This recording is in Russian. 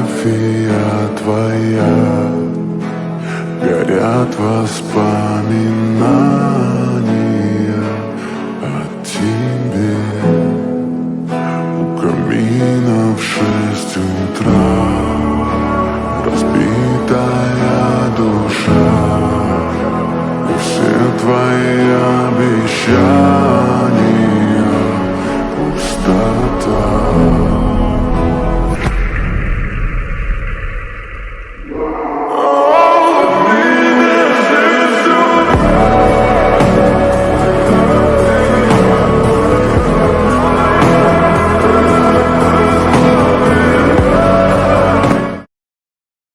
фотография твоя, горят воспоминания о тебе. У камина в 6 утра разбитая душа, и все твои обещания